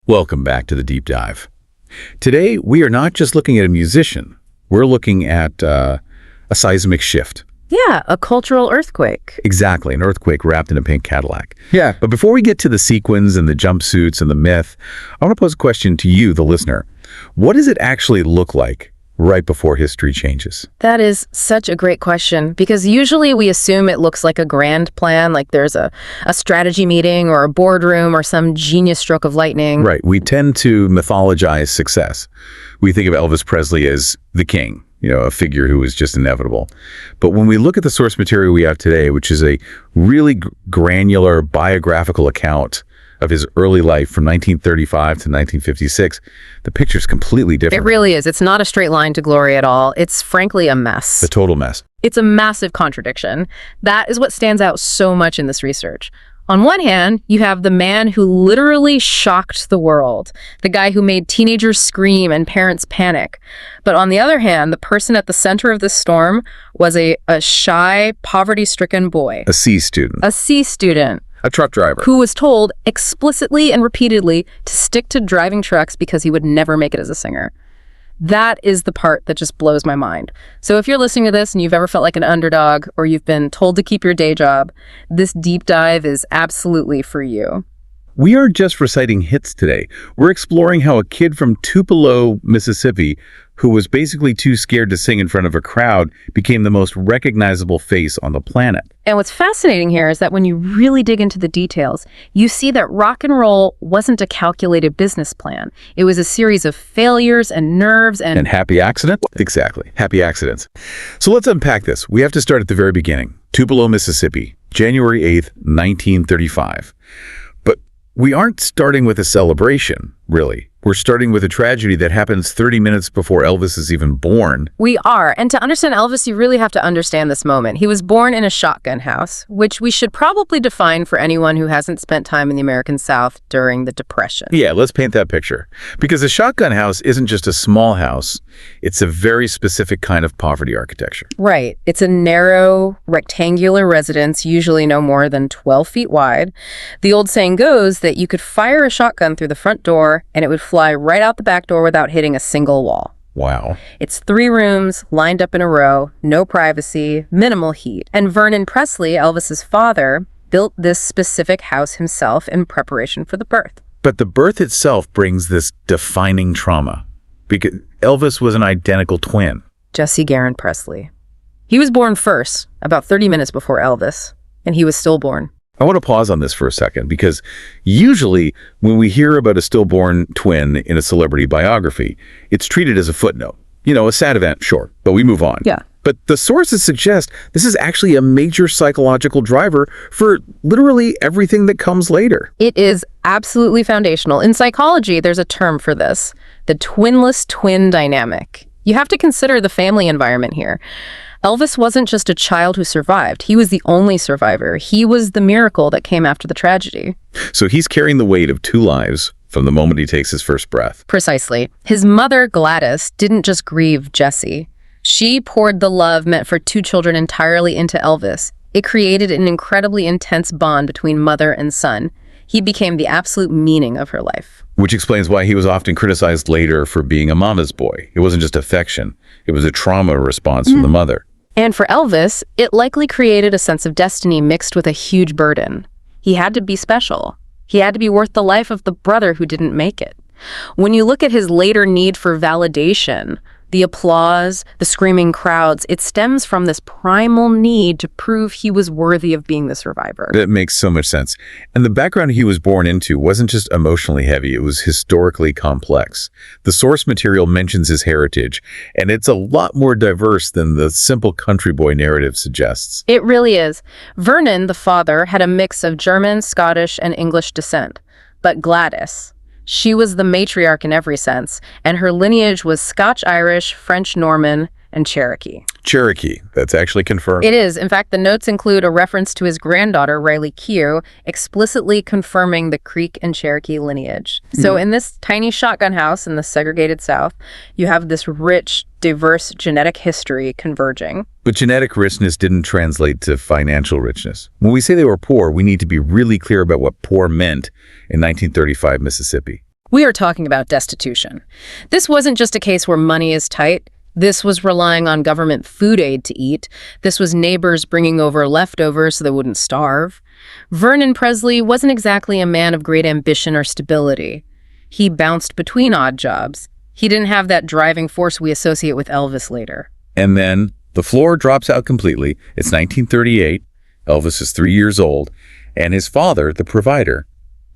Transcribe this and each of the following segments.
Welcome back to the Deep Dive. Today, we are not just looking at a musician. We're looking at a seismic shift. Yeah, a cultural earthquake. Exactly, an earthquake wrapped in a pink Cadillac. Yeah. But before we get to the sequins and the jumpsuits and the myth, I want to pose a question to you, the listener. What does it actually look like right before history changes? That is such a great question, because usually we assume it looks like a grand plan, like there's a strategy meeting or a boardroom or some genius stroke of lightning. Right. We tend to mythologize success. We think of Elvis Presley as the king, a figure who is just inevitable. But when we look at the source material we have today, which is a really granular biographical account of his early life from 1935 to 1956, the picture's completely different. It really is. It's not a straight line to glory at all. It's frankly a mess. A total mess. It's a massive contradiction. That is what stands out so much in this research. On one hand, you have the man who literally shocked the world, the guy who made teenagers scream and parents panic. But on the other hand, the person at the center of this storm was a shy, poverty-stricken boy. A C student. A C student. A truck driver. Who was told explicitly and repeatedly to stick to driving trucks because he would never make it as a singer. That is the part that just blows my mind. So if you're listening to this and you've ever felt like an underdog or you've been told to keep your day job, this deep dive is absolutely for you. We aren't just reciting hits today. We're exploring how a kid from Tupelo, Mississippi, who was basically too scared to sing in front of a crowd, became the most recognizable face on the planet. And what's fascinating here is that when you really dig into the details, you see that rock and roll wasn't a calculated business plan. It was a series of failures and nerves and... And happy accidents? Exactly. Happy accidents. So let's unpack this. We have to start at the very beginning. Tupelo, Mississippi, January 8th, 1935. But we aren't starting with a celebration, really. We're starting with a tragedy that happens 30 minutes before Elvis is even born. We are. And to understand Elvis, you really have to understand this moment. He was born in a shotgun house, which we should probably define for anyone who hasn't spent time in the American South during the Depression. Yeah, let's paint that picture. Because a shotgun house isn't just a small house. It's a very specific kind of poverty architecture. Right. It's a narrow, rectangular residence, usually no more than 12 feet wide. The old saying goes that you could fire a shotgun through the front door and it would fly right out the back door without hitting a single wall. Wow. It's 3 rooms lined up in a row, no privacy, minimal heat. And Vernon Presley, Elvis's father, built this specific house himself in preparation for the birth. But the birth itself brings this defining trauma, because Elvis was an identical twin. Jesse Garon Presley. He was born first, about 30 minutes before Elvis, and he was stillborn. I want to pause on this for a second, because usually when we hear about a stillborn twin in a celebrity biography, it's treated as a footnote. A sad event, sure, but we move on. Yeah. But the sources suggest this is actually a major psychological driver for literally everything that comes later. It is absolutely foundational. In psychology, there's a term for this, the twinless twin dynamic. You have to consider the family environment here. Elvis wasn't just a child who survived. He was the only survivor. He was the miracle that came after the tragedy. So he's carrying the weight of 2 lives from the moment he takes his first breath. Precisely. His mother, Gladys, didn't just grieve Jesse. She poured the love meant for 2 children entirely into Elvis. It created an incredibly intense bond between mother and son. He became the absolute meaning of her life. Which explains why he was often criticized later for being a mama's boy. It wasn't just affection. It was a trauma response from the mother. And for Elvis, it likely created a sense of destiny mixed with a huge burden. He had to be special. He had to be worth the life of the brother who didn't make it. When you look at his later need for validation, the applause, the screaming crowds, it stems from this primal need to prove he was worthy of being the survivor. That makes so much sense. And the background he was born into wasn't just emotionally heavy, it was historically complex. The source material mentions his heritage, and it's a lot more diverse than the simple country boy narrative suggests. It really is. Vernon, the father, had a mix of German, Scottish, and English descent. But Gladys, she was the matriarch in every sense, and her lineage was Scotch-Irish, French-Norman, and Cherokee. Cherokee, that's actually confirmed. It is. In fact, the notes include a reference to his granddaughter, Riley Keough, explicitly confirming the Creek and Cherokee lineage. So in this tiny shotgun house in the segregated South, you have this rich, diverse genetic history converging. But genetic richness didn't translate to financial richness. When we say they were poor, we need to be really clear about what poor meant in 1935 Mississippi. We are talking about destitution. This wasn't just a case where money is tight. This was relying on government food aid to eat. This was neighbors bringing over leftovers so they wouldn't starve. Vernon Presley wasn't exactly a man of great ambition or stability. He bounced between odd jobs. He didn't have that driving force we associate with Elvis later. And then the floor drops out completely. It's 1938. Elvis is 3 years old, and his father, the provider,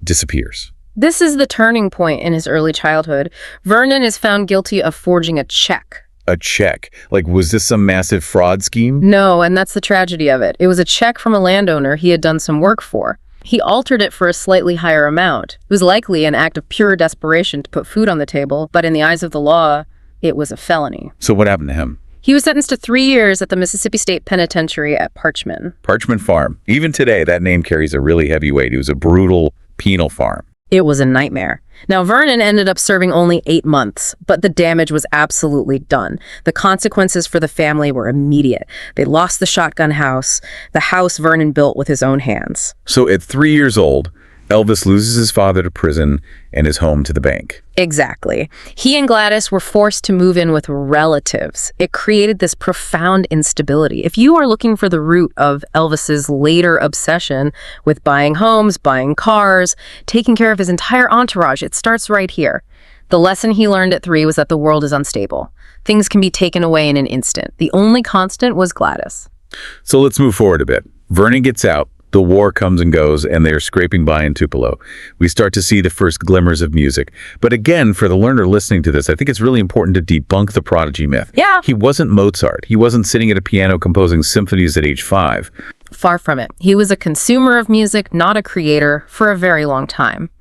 disappears. This is the turning point in his early childhood. Vernon is found guilty of forging a check. A check? Like, was this some massive fraud scheme? No, and that's the tragedy of it. It was a check from a landowner he had done some work for. He altered it for a slightly higher amount. It was likely an act of pure desperation to put food on the table, but in the eyes of the law, it was a felony. So what happened to him? He was sentenced to 3 years at the Mississippi State Penitentiary at Parchman. Parchman Farm. Even today, that name carries a really heavy weight. It was a brutal, penal farm. It was a nightmare. Now, Vernon ended up serving only 8 months, but the damage was absolutely done. The consequences for the family were immediate. They lost the shotgun house, the house Vernon built with his own hands. So at 3 years old, Elvis loses his father to prison and his home to the bank. Exactly. He and Gladys were forced to move in with relatives. It created this profound instability. If you are looking for the root of Elvis's later obsession with buying homes, buying cars, taking care of his entire entourage, it starts right here. The lesson he learned at 3 was that the world is unstable. Things can be taken away in an instant. The only constant was Gladys. So let's move forward a bit. Vernon gets out. The war comes and goes, and they're scraping by in Tupelo. We start to see the first glimmers of music. But again, for the learner listening to this, I think it's really important to debunk the prodigy myth. Yeah. He wasn't Mozart. He wasn't sitting at a piano composing symphonies at age 5. Far from it. He was a consumer of music, not a creator, for a very long time.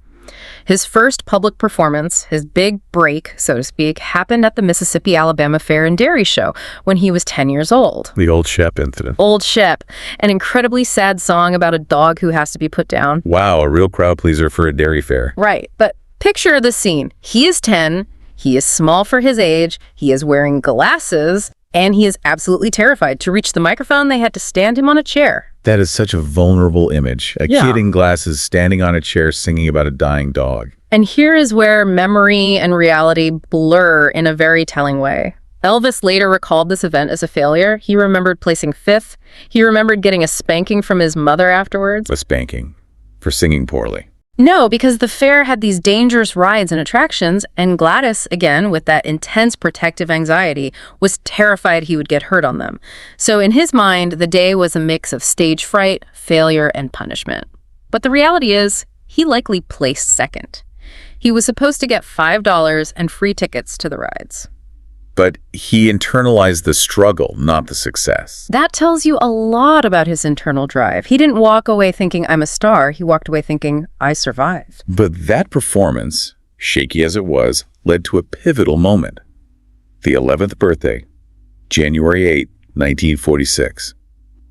His first public performance, his big break, so to speak, happened at the Mississippi-Alabama Fair and Dairy Show when he was 10 years old. The Old Shep incident. Old Shep, an incredibly sad song about a dog who has to be put down. Wow, a real crowd pleaser for a dairy fair. Right, but picture the scene. He is 10, he is small for his age, he is wearing glasses, and he is absolutely terrified. To reach the microphone, they had to stand him on a chair. That is such a vulnerable image. A kid in glasses standing on a chair singing about a dying dog. And here is where memory and reality blur in a very telling way. Elvis later recalled this event as a failure. He remembered placing 5th. He remembered getting a spanking from his mother afterwards. A spanking for singing poorly. No, because the fair had these dangerous rides and attractions, and Gladys, again, with that intense protective anxiety, was terrified he would get hurt on them. So in his mind, the day was a mix of stage fright, failure, and punishment. But the reality is, he likely placed 2nd. He was supposed to get $5 and free tickets to the rides. But he internalized the struggle, not the success. That tells you a lot about his internal drive. He didn't walk away thinking, I'm a star. He walked away thinking, I survived. But that performance, shaky as it was, led to a pivotal moment. The 11th birthday, January 8, 1946.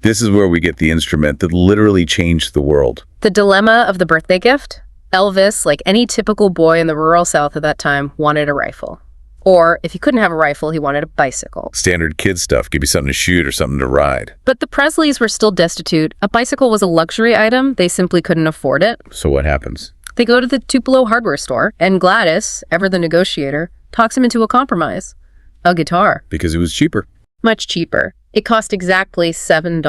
This is where we get the instrument that literally changed the world. The dilemma of the birthday gift? Elvis, like any typical boy in the rural South at that time, wanted a rifle. Or, if he couldn't have a rifle, he wanted a bicycle. Standard kid stuff. Give you something to shoot or something to ride. But the Presleys were still destitute. A bicycle was a luxury item. They simply couldn't afford it. So what happens? They go to the Tupelo hardware store, and Gladys, ever the negotiator, talks him into a compromise. A guitar. Because it was cheaper. Much cheaper. It cost exactly $7.90.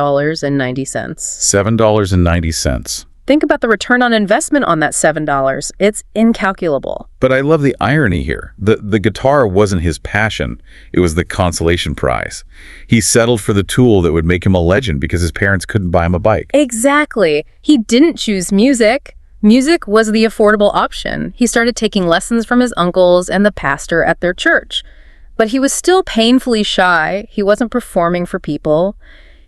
$7.90. Think about the return on investment on that $7. It's incalculable. But I love the irony here. The guitar wasn't his passion. It was the consolation prize. He settled for the tool that would make him a legend because his parents couldn't buy him a bike. Exactly. He didn't choose music. Music was the affordable option. He started taking lessons from his uncles and the pastor at their church. But he was still painfully shy. He wasn't performing for people.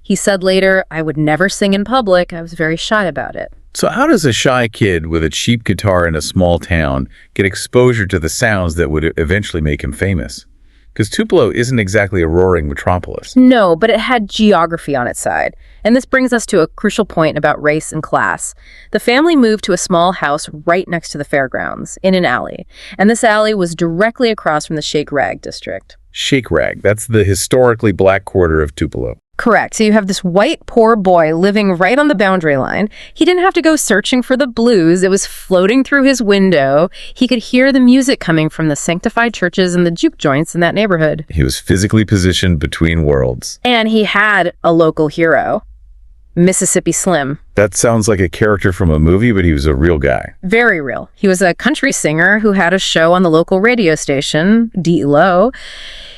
He said later, I would never sing in public. I was very shy about it. So how does a shy kid with a cheap guitar in a small town get exposure to the sounds that would eventually make him famous? Because Tupelo isn't exactly a roaring metropolis. No, but it had geography on its side. And this brings us to a crucial point about race and class. The family moved to a small house right next to the fairgrounds, in an alley. And this alley was directly across from the Shake Rag district. Shake Rag, that's the historically black quarter of Tupelo. Correct. So you have this white, poor boy living right on the boundary line. He didn't have to go searching for the blues. It was floating through his window. He could hear the music coming from the sanctified churches and the juke joints in that neighborhood. He was physically positioned between worlds. And he had a local hero, Mississippi Slim. That sounds like a character from a movie, but he was a real guy. Very real. He was a country singer who had a show on the local radio station, D-Lo.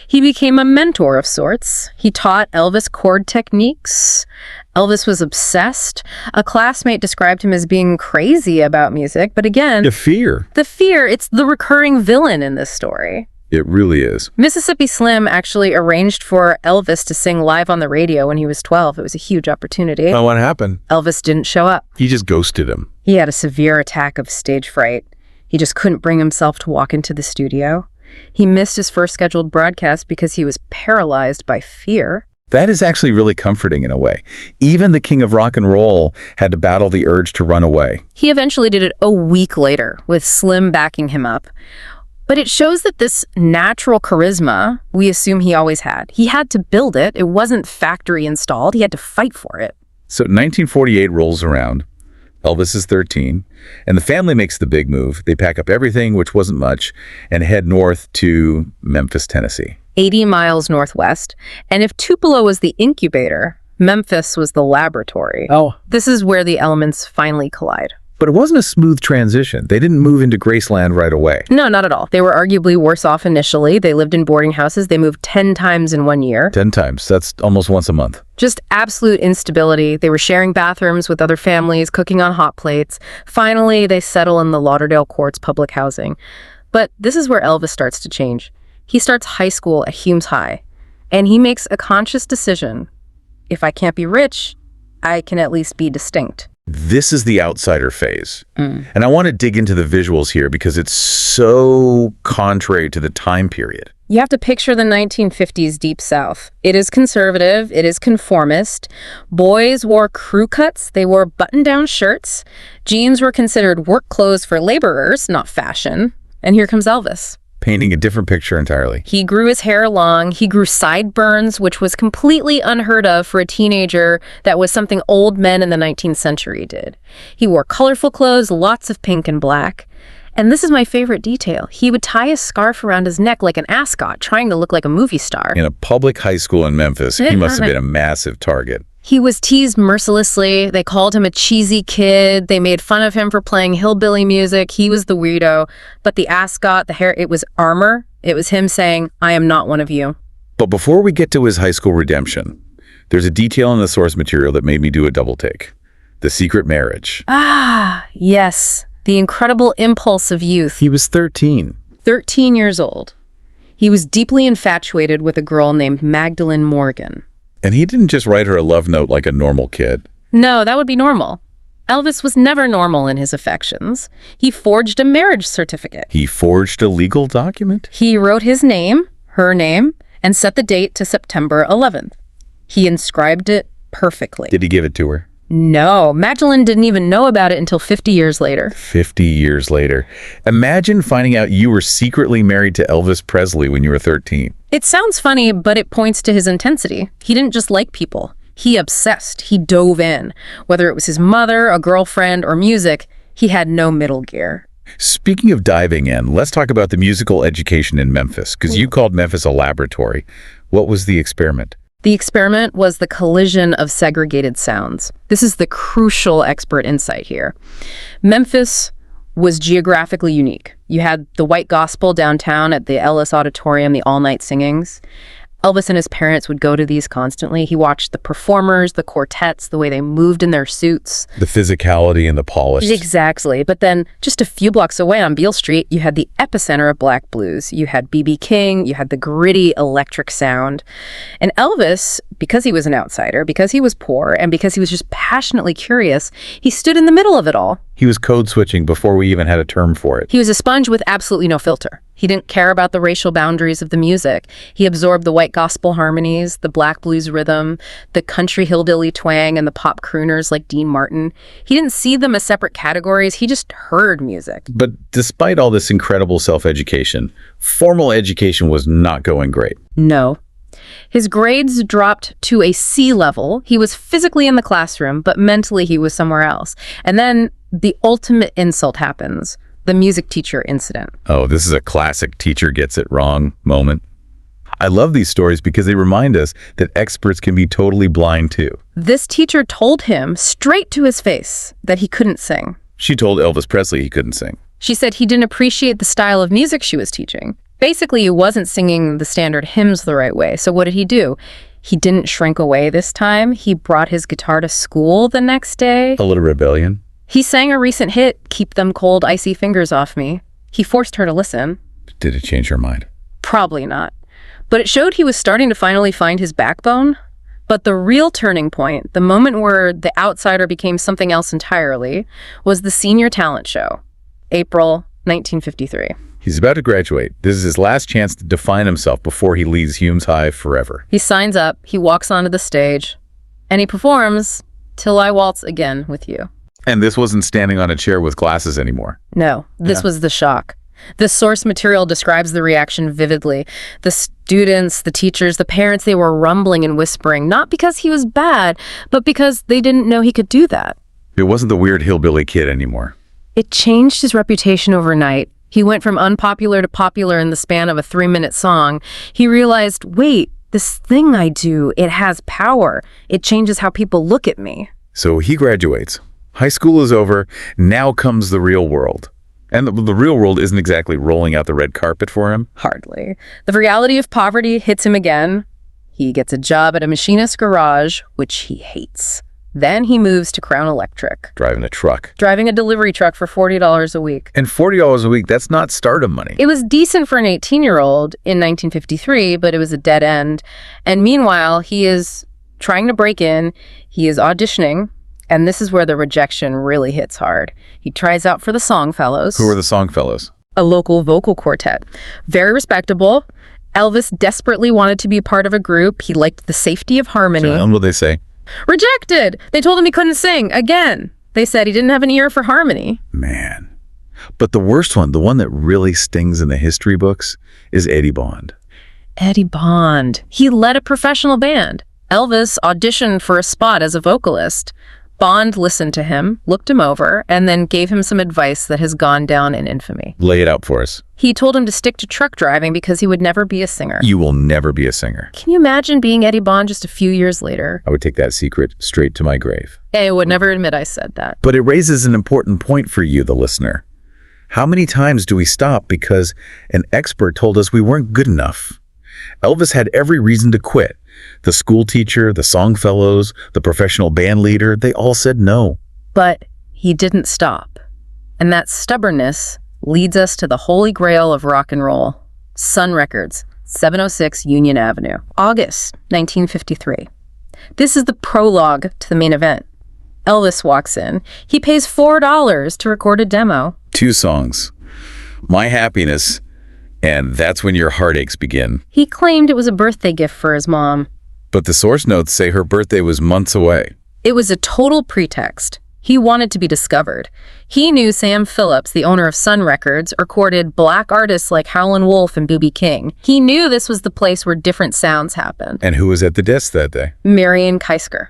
He became a mentor of sorts. He taught Elvis chord techniques. Elvis was obsessed. A classmate described him as being crazy about music, but again... The fear. The fear, it's the recurring villain in this story. It really is. Mississippi Slim actually arranged for Elvis to sing live on the radio when he was 12. It was a huge opportunity. Oh, what happened? Elvis didn't show up. He just ghosted him. He had a severe attack of stage fright. He just couldn't bring himself to walk into the studio. He missed his first scheduled broadcast because he was paralyzed by fear. That is actually really comforting in a way. Even the king of rock and roll had to battle the urge to run away. He eventually did it a week later, with Slim backing him up. But it shows that this natural charisma we assume he always had. He had to build it. It wasn't factory installed. He had to fight for it. So 1948 rolls around. Elvis is 13, and the family makes the big move. They pack up everything, which wasn't much, and head north to Memphis, Tennessee. 80 miles northwest. And if Tupelo was the incubator, Memphis was the laboratory. Oh. This is where the elements finally collide. But it wasn't a smooth transition. They didn't move into Graceland right away. No, not at all. They were arguably worse off initially. They lived in boarding houses. They moved 10 times in 1 year. 10 times. That's almost once a month. Just absolute instability. They were sharing bathrooms with other families, cooking on hot plates. Finally, they settle in the Lauderdale Courts public housing. But this is where Elvis starts to change. He starts high school at Humes High, and he makes a conscious decision. If I can't be rich, I can at least be distinct. This is the outsider phase. And I want to dig into the visuals here because it's so contrary to the time period. You have to picture the 1950s Deep South. It is conservative. It is conformist. Boys wore crew cuts. They wore button-down shirts. Jeans were considered work clothes for laborers, not fashion. And here comes Elvis. Painting a different picture entirely. He grew his hair long. He grew sideburns, which was completely unheard of for a teenager. That was something old men in the 19th century did. He wore colorful clothes, lots of pink and black. And this is my favorite detail. He would tie a scarf around his neck like an ascot, trying to look like a movie star. In a public high school in Memphis, he must have been a massive target. He was teased mercilessly. They called him a cheesy kid. They made fun of him for playing hillbilly music. He was the weirdo. But the ascot, the hair, it was armor. It was him saying, I am not one of you. But before we get to his high school redemption, there's a detail in the source material that made me do a double take. The secret marriage. Ah, yes. The incredible impulse of youth. He was 13. 13 years old. He was deeply infatuated with a girl named Magdalene Morgan. And he didn't just write her a love note like a normal kid. No, that would be normal. Elvis was never normal in his affections. He forged a marriage certificate. He forged a legal document. He wrote his name, her name, and set the date to September 11th. He inscribed it perfectly. Did he give it to her? No, Magdalene didn't even know about it until 50 years later. 50 years later. Imagine finding out you were secretly married to Elvis Presley when you were 13. It sounds funny, but it points to his intensity. He didn't just like people. He obsessed. He dove in. Whether it was his mother, a girlfriend, or music, he had no middle gear. Speaking of diving in, let's talk about the musical education in Memphis, because you called Memphis a laboratory. What was the experiment? The experiment was the collision of segregated sounds. This is the crucial expert insight here. Memphis was geographically unique. You had the white gospel downtown at the Ellis Auditorium, the all-night singings. Elvis and his parents would go to these constantly. He watched the performers, the quartets, the way they moved in their suits. The physicality and the polish. Exactly. But then just a few blocks away on Beale Street, you had the epicenter of black blues. You had B.B. King, you had the gritty electric sound. And Elvis, because he was an outsider, because he was poor, and because he was just passionately curious, he stood in the middle of it all. He was code switching before we even had a term for it. He was a sponge with absolutely no filter. He didn't care about the racial boundaries of the music. He absorbed the white gospel harmonies, the black blues rhythm, the country hillbilly twang, and the pop crooners like Dean Martin. He didn't see them as separate categories. He just heard music. But despite all this incredible self-education, formal education was not going great. No. His grades dropped to a C level. He was physically in the classroom, but mentally he was somewhere else. And then the ultimate insult happens, the music teacher incident. Oh, this is a classic teacher gets it wrong moment. I love these stories because they remind us that experts can be totally blind too. This teacher told him straight to his face that he couldn't sing. She told Elvis Presley he couldn't sing. She said he didn't appreciate the style of music she was teaching. Basically, he wasn't singing the standard hymns the right way. So what did he do? He didn't shrink away this time. He brought his guitar to school the next day. A little rebellion. He sang a recent hit, Keep Them Cold, Icy Fingers Off Me. He forced her to listen. Did it change her mind? Probably not. But it showed he was starting to finally find his backbone. But the real turning point, the moment where the outsider became something else entirely, was the senior talent show, April 1953. He's about to graduate. This is his last chance to define himself before he leaves Hume's Hive forever. He signs up, he walks onto the stage, and he performs Till I Waltz Again with You. And this wasn't standing on a chair with glasses anymore. No, this was the shock. The source material describes the reaction vividly. The students, the teachers, the parents, they were rumbling and whispering, not because he was bad, but because they didn't know he could do that. It wasn't the weird hillbilly kid anymore. It changed his reputation overnight. He went from unpopular to popular in the span of a 3-minute song. He realized, wait, this thing I do, it has power. It changes how people look at me. So he graduates. High school is over. Now comes the real world. And the real world isn't exactly rolling out the red carpet for him. Hardly. The reality of poverty hits him again. He gets a job at a machinist's garage, which he hates. Then he moves to Crown Electric. Driving a truck. Driving a delivery truck for $40 a week. And $40 a week, that's not stardom money. It was decent for an 18-year-old in 1953, but it was a dead end. And meanwhile, he is trying to break in. He is auditioning. And this is where the rejection really hits hard. He tries out for the Songfellows. Who are the Songfellows? A local vocal quartet. Very respectable. Elvis desperately wanted to be a part of a group. He liked the safety of harmony. And what did they say? Rejected! They told him he couldn't sing. Again. They said he didn't have an ear for harmony. Man. But the worst one, the one that really stings in the history books, is Eddie Bond. Eddie Bond. He led a professional band. Elvis auditioned for a spot as a vocalist. Bond listened to him, looked him over, and then gave him some advice that has gone down in infamy. Lay it out for us. He told him to stick to truck driving because he would never be a singer. You will never be a singer. Can you imagine being Eddie Bond just a few years later? I would take that secret straight to my grave. I would never admit I said that. But it raises an important point for you, the listener. How many times do we stop because an expert told us we weren't good enough? Elvis had every reason to quit. The school teacher, the Songfellows, the professional band leader, they all said no. But he didn't stop. And that stubbornness leads us to the holy grail of rock and roll. Sun Records, 706 Union Avenue, August 1953. This is the prologue to the main event. Elvis walks in. He pays $4 to record a demo. 2 songs. My Happiness, and That's When Your Heartaches Begin. He claimed it was a birthday gift for his mom. But the source notes say her birthday was months away. It was a total pretext. He wanted to be discovered. He knew Sam Phillips, the owner of Sun Records, recorded black artists like Howlin' Wolf and B.B. King. He knew this was the place where different sounds happened. And who was at the desk that day? Marian Keisker,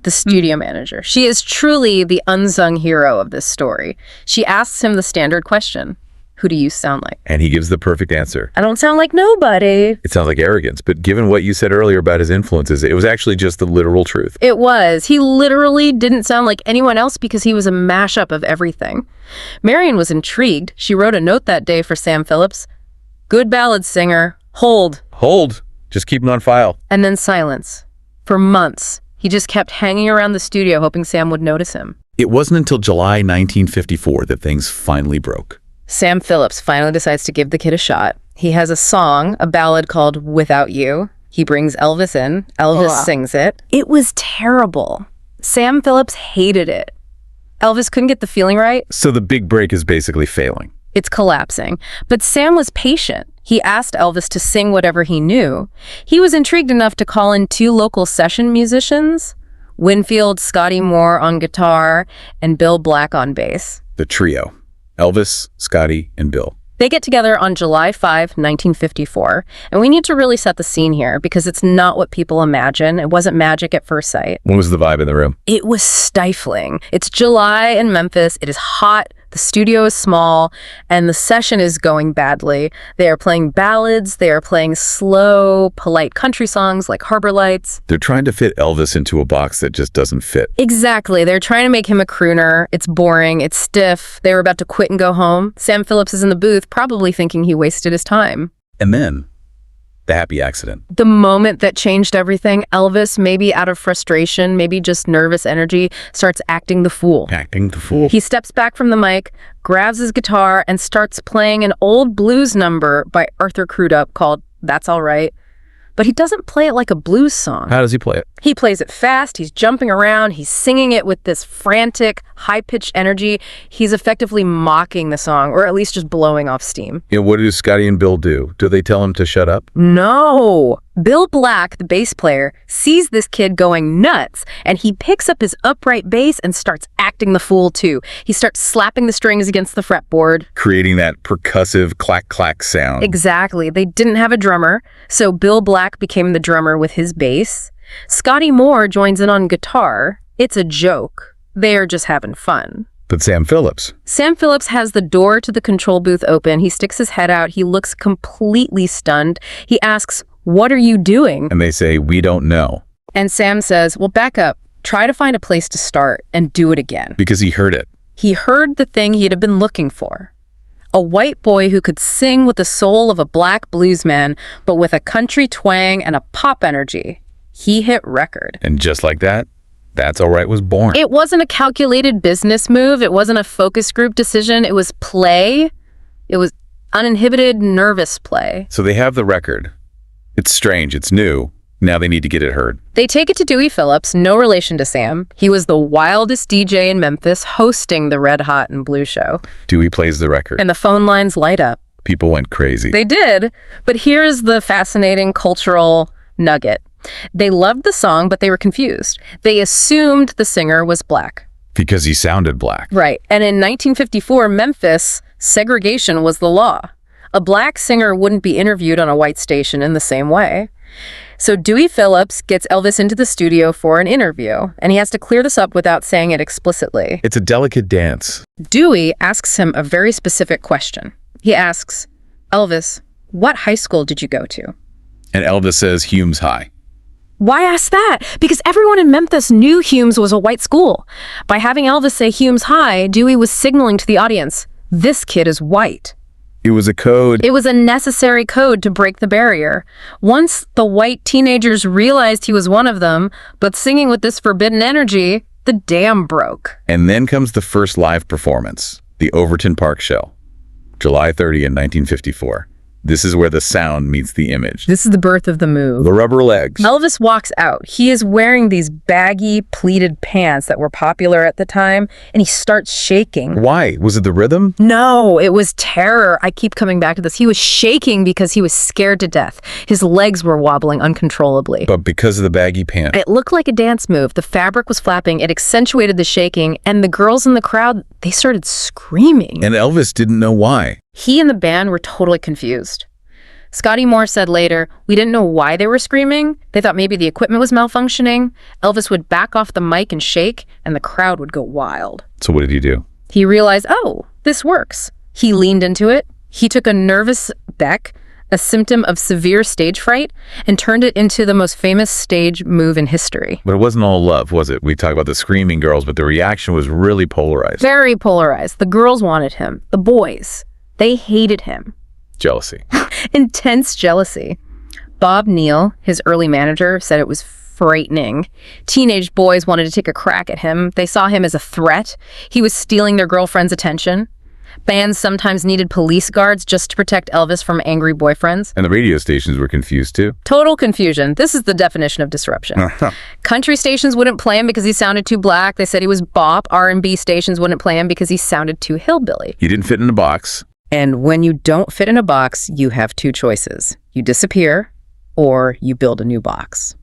the studio manager. She is truly the unsung hero of this story. She asks him the standard question, who do you sound like? And he gives the perfect answer. I don't sound like nobody. It sounds like arrogance, but given what you said earlier about his influences, it was actually just the literal truth. It was. He literally didn't sound like anyone else because he was a mashup of everything. Marian was intrigued. She wrote a note that day for Sam Phillips. Good ballad singer. Hold. Hold. Just keep it on file. And then silence. For months, he just kept hanging around the studio hoping Sam would notice him. It wasn't until July 1954 that things finally broke. Sam Phillips finally decides to give the kid a shot. He has a song, a ballad called Without You. He brings Elvis in. Elvis sings it. It was terrible. Sam Phillips hated it. Elvis couldn't get the feeling right. So the big break is basically failing. It's collapsing. But Sam was patient. He asked Elvis to sing whatever he knew. He was intrigued enough to call in 2 local session musicians, Winfield Scotty Moore on guitar and Bill Black on bass. The trio. Elvis, Scotty, and Bill. They get together on July 5, 1954, and we need to really set the scene here because it's not what people imagine. It wasn't magic at first sight. What was the vibe in the room? It was stifling. It's July in Memphis. It is hot. The studio is small, and the session is going badly. They are playing ballads. They are playing slow, polite country songs like Harbor Lights. They're trying to fit Elvis into a box that just doesn't fit. Exactly. They're trying to make him a crooner. It's boring. It's stiff. They were about to quit and go home. Sam Phillips is in the booth, probably thinking he wasted his time. And then, the happy accident. The moment that changed everything, Elvis, maybe out of frustration, maybe just nervous energy, starts acting the fool. Acting the fool. He steps back from the mic, grabs his guitar, and starts playing an old blues number by Arthur Crudup called That's All Right. But he doesn't play it like a blues song. How does he play it? He plays it fast, he's jumping around, he's singing it with this frantic, high-pitched energy. He's effectively mocking the song, or at least just blowing off steam. What do Scotty and Bill do? Do they tell him to shut up? No! Bill Black, the bass player, sees this kid going nuts, and he picks up his upright bass and starts acting the fool too. He starts slapping the strings against the fretboard. Creating that percussive clack-clack sound. Exactly. They didn't have a drummer, so Bill Black became the drummer with his bass. Scotty Moore joins in on guitar. It's a joke. They're just having fun. But Sam Phillips. Sam Phillips has the door to the control booth open. He sticks his head out. He looks completely stunned. He asks, "What are you doing?" And they say, "We don't know." And Sam says, "Well, back up. Try to find a place to start and do it again." Because he heard it. He heard the thing he'd have been looking for. A white boy who could sing with the soul of a black bluesman, but with a country twang and a pop energy. He hit record. And just like that, That's All Right was born. It wasn't a calculated business move. It wasn't a focus group decision. It was play. It was uninhibited, nervous play. So they have the record. It's strange. It's new. Now they need to get it heard. They take it to Dewey Phillips, no relation to Sam. He was the wildest DJ in Memphis, hosting the Red Hot and Blue show. Dewey plays the record. And the phone lines light up. People went crazy. They did. But here's the fascinating cultural nugget. They loved the song, but they were confused. They assumed the singer was black. Because he sounded black. Right. And in 1954, Memphis, segregation was the law. A black singer wouldn't be interviewed on a white station in the same way. So Dewey Phillips gets Elvis into the studio for an interview, and he has to clear this up without saying it explicitly. It's a delicate dance. Dewey asks him a very specific question. He asks, "Elvis, what high school did you go to?" And Elvis says Hume's High. Why ask that? Because everyone in Memphis knew Hume's was a white school. By having Elvis say Hume's High, Dewey was signaling to the audience, this kid is white. It was a code. It was a necessary code to break the barrier. Once the white teenagers realized he was one of them, but singing with this forbidden energy, the dam broke. And then comes the first live performance, the Overton Park Show, July 30 in 1954. This is where the sound meets the image. This is the birth of the move. The rubber legs. Elvis walks out. He is wearing these baggy, pleated pants that were popular at the time, and he starts shaking. Why? Was it the rhythm? No, it was terror. I keep coming back to this. He was shaking because he was scared to death. His legs were wobbling uncontrollably. But because of the baggy pants. It looked like a dance move. The fabric was flapping. It accentuated the shaking, and the girls in the crowd, they started screaming. And Elvis didn't know why. He and the band were totally confused. Scotty Moore said later, "We didn't know why they were screaming. They thought maybe the equipment was malfunctioning." Elvis would back off the mic and shake, and the crowd would go wild. So what did he do? He realized, oh, this works. He leaned into it. He took a nervous beck, a symptom of severe stage fright, and turned it into the most famous stage move in history. But it wasn't all love, was it? We talk about the screaming girls, but the reaction was really polarized. Very polarized. The girls wanted him. The boys, they hated him. Jealousy. Intense jealousy. Bob Neal, his early manager, said it was frightening. Teenage boys wanted to take a crack at him. They saw him as a threat. He was stealing their girlfriend's attention. Bands sometimes needed police guards just to protect Elvis from angry boyfriends. And the radio stations were confused too. Total confusion. This is the definition of disruption. Country stations wouldn't play him because he sounded too black. They said he was bop. R&B stations wouldn't play him because he sounded too hillbilly. He didn't fit in a box. And when you don't fit in a box, you have two choices. You disappear, or you build a new box.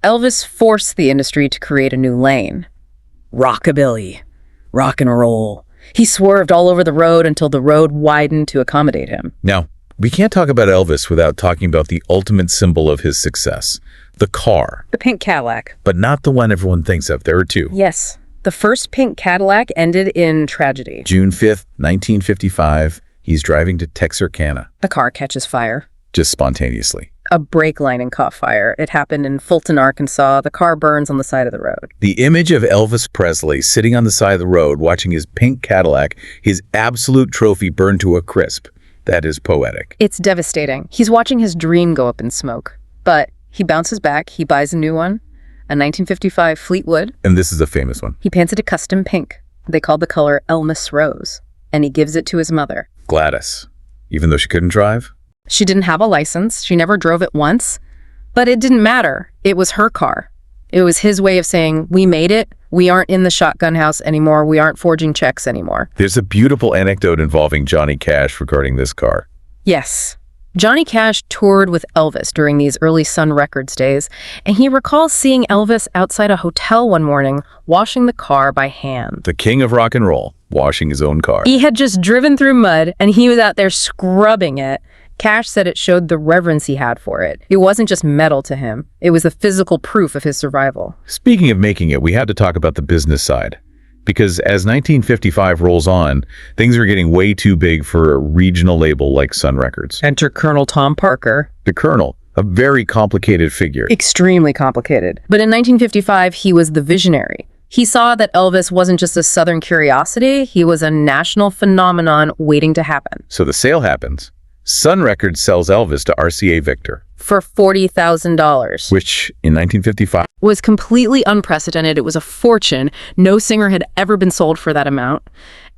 Elvis forced the industry to create a new lane. Rockabilly. Rock and roll. He swerved all over the road until the road widened to accommodate him. Now, we can't talk about Elvis without talking about the ultimate symbol of his success, the car. The pink Cadillac. But not the one everyone thinks of. There are two. Yes. The first pink Cadillac ended in tragedy. June 5th, 1955, he's driving to Texarkana. The car catches fire. Just spontaneously. A brake lining caught fire. It happened in Fulton, Arkansas. The car burns on the side of the road. The image of Elvis Presley sitting on the side of the road watching his pink Cadillac, his absolute trophy burned to a crisp. That is poetic. It's devastating. He's watching his dream go up in smoke. But he bounces back. He buys a new one, a 1955 Fleetwood. And this is a famous one. He paints it a custom pink. They called the color Elmis Rose. And he gives it to his mother. Gladys. Even though she couldn't drive? She didn't have a license. She never drove it once. But it didn't matter. It was her car. It was his way of saying, we made it. We aren't in the shotgun house anymore. We aren't forging checks anymore. There's a beautiful anecdote involving Johnny Cash regarding this car. Yes. Johnny Cash toured with Elvis during these early Sun Records days, and he recalls seeing Elvis outside a hotel one morning, washing the car by hand. The king of rock and roll, washing his own car. He had just driven through mud, and he was out there scrubbing it. Cash said it showed the reverence he had for it. It wasn't just metal to him. It was the physical proof of his survival. Speaking of making it, we have to talk about the business side. Because as 1955 rolls on, things are getting way too big for a regional label like Sun Records. Enter Colonel Tom Parker. The Colonel, a very complicated figure. Extremely complicated. But in 1955, he was the visionary. He saw that Elvis wasn't just a Southern curiosity, he was a national phenomenon waiting to happen. So the sale happens. Sun Records sells Elvis to RCA Victor. For $40,000. Which, in 1955, was completely unprecedented. It was a fortune. No singer had ever been sold for that amount.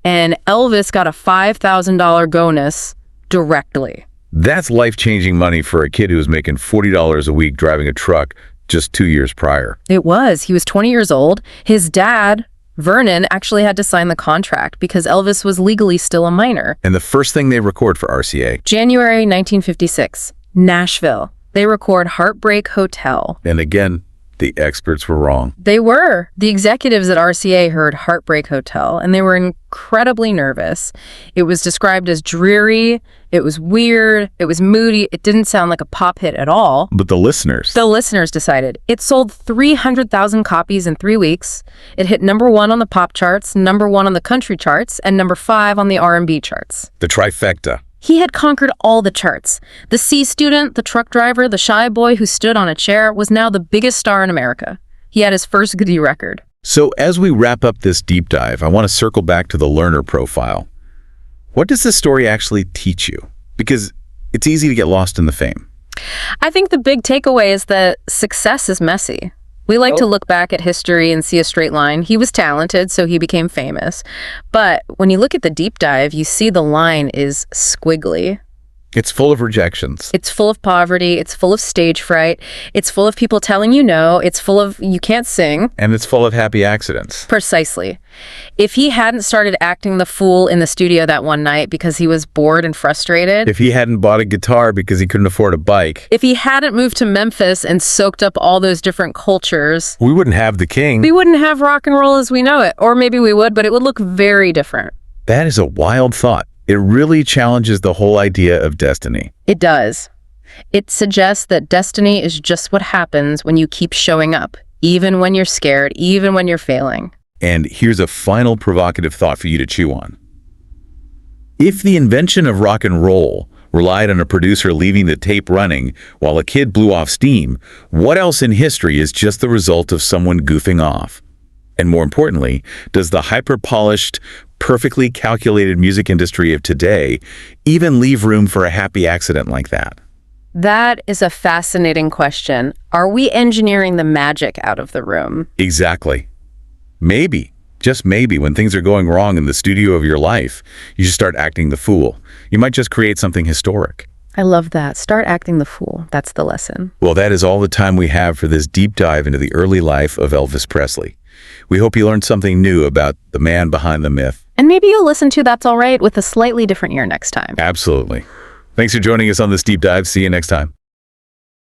And Elvis got a $5,000 bonus directly. That's life-changing money for a kid who was making $40 a week driving a truck just 2 years prior. It was. He was 20 years old. His dad, Vernon, actually had to sign the contract because Elvis was legally still a minor. And the first thing they record for RCA? January 1956, Nashville. They record Heartbreak Hotel. And again, the experts were wrong. They were. The executives at RCA heard Heartbreak Hotel, and they were incredibly nervous. It was described as dreary, it was weird, it was moody, it didn't sound like a pop hit at all. But the listeners decided. It sold 300,000 copies in 3 weeks. It hit #1 on the pop charts, #1 on the country charts, and #5 on the R&B charts. The trifecta. He had conquered all the charts. The C student, the truck driver, the shy boy who stood on a chair was now the biggest star in America. He had his first goodie record. So as we wrap up this deep dive, I want to circle back to the learner profile. What does this story actually teach you? Because it's easy to get lost in the fame. I think the big takeaway is that success is messy. We like to look back at history and see a straight line. He was talented, so he became famous. But when you look at the deep dive, you see the line is squiggly. It's full of rejections. It's full of poverty. It's full of stage fright. It's full of people telling you no. It's full of you can't sing. And it's full of happy accidents. Precisely. If he hadn't started acting the fool in the studio that one night because he was bored and frustrated. If he hadn't bought a guitar because he couldn't afford a bike. If he hadn't moved to Memphis and soaked up all those different cultures. We wouldn't have the king. We wouldn't have rock and roll as we know it. Or maybe we would, but it would look very different. That is a wild thought. It really challenges the whole idea of destiny. It does. It suggests that destiny is just what happens when you keep showing up, even when you're scared, even when you're failing. And here's a final provocative thought for you to chew on. If the invention of rock and roll relied on a producer leaving the tape running while a kid blew off steam, what else in history is just the result of someone goofing off? And more importantly, does the hyper-polished, perfectly calculated music industry of today even leave room for a happy accident like that? That is a fascinating question. Are we engineering the magic out of the room? Exactly. Maybe, just maybe, when things are going wrong in the studio of your life, you should start acting the fool. You might just create something historic. I love that. Start acting the fool. That's the lesson. Well, that is all the time we have for this deep dive into the early life of Elvis Presley. We hope you learned something new about the man behind the myth. And maybe you'll listen to That's All Right with a slightly different ear next time. Absolutely. Thanks for joining us on this deep dive. See you next time.